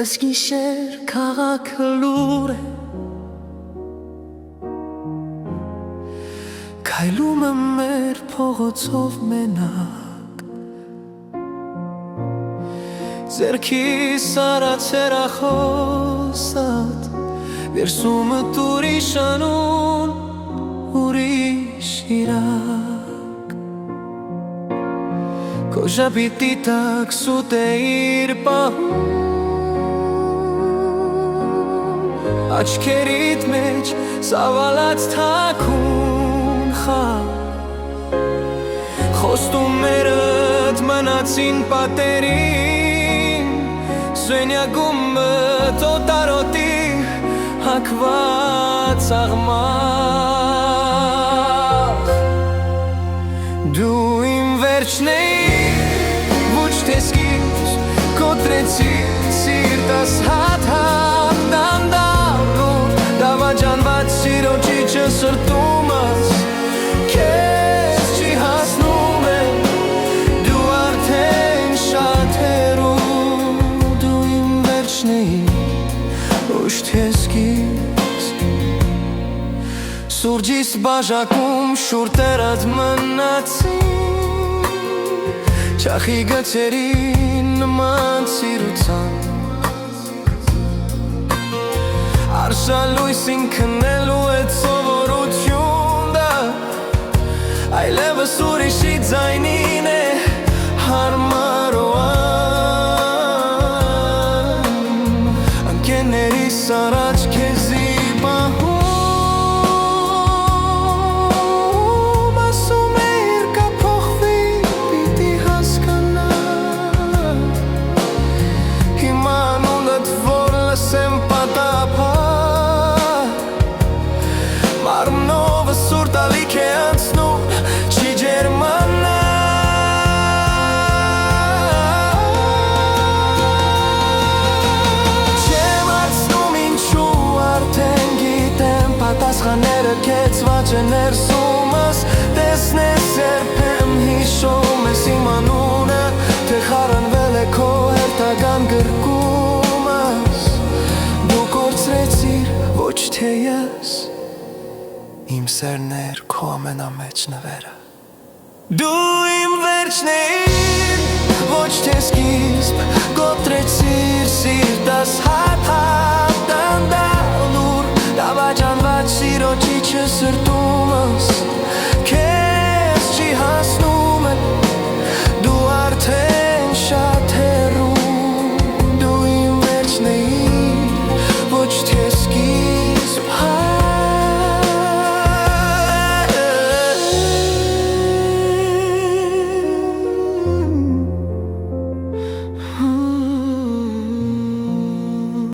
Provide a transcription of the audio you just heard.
Ես գիշեր քաղաքը լուր է, քայլում եմ մեր փողոցով մենակ, ձեռքիս արած հեռախոսդ վերցումը ուրիշ անուն, ուրիշ իրակ, քո ժապիտի տակ սուտ էիր պահում, աչքերիդ մեջ սավալած թաքուն խաղ, խոստումներդ մնացին պատերին, սենյակում օտարոտի հագված աղմաղ, դու իմ վերջն էիր, ոչ թե սկիզբ, կոտրեցիր սիրտս հատ-հատ դանդաղ, դավաճանված սիրո ճիճը սրտումս քեզ չի հասնում է, դու արդեն շատ հեռու, դու իմ վերջն էիր, ոչ թե սկիզբ, սուրջիս բաժակում շուրտերդ մնացին, չախի գծերին նման սիրության, արշալույսին քնելու էդ սովորություն դա, այլևս ուրիշի ձայնին է հարմար ու ընկերներիս առաջ քեզի պահում, ասում էիր կփոխվի, պիտի հասկանա, հիմա անունդ որ լսեմ պատապա, մարմնովը սուր տալիք է անցնում, չի ջերմանա, չեմ հարցնում ինչու արդեն գիտեմ, պատասխանները կեցված է ներսումս, տեսնես երբեմ հիշում ես իմ անունը, թե խառնվել է քո հերթական գրկումս, դու կորցրեցիր ոչ թե ես, իմ սերն էր քո ամենամեծ նվերը, դու իմ վերջն էիր, ոչ թե սկիզբ,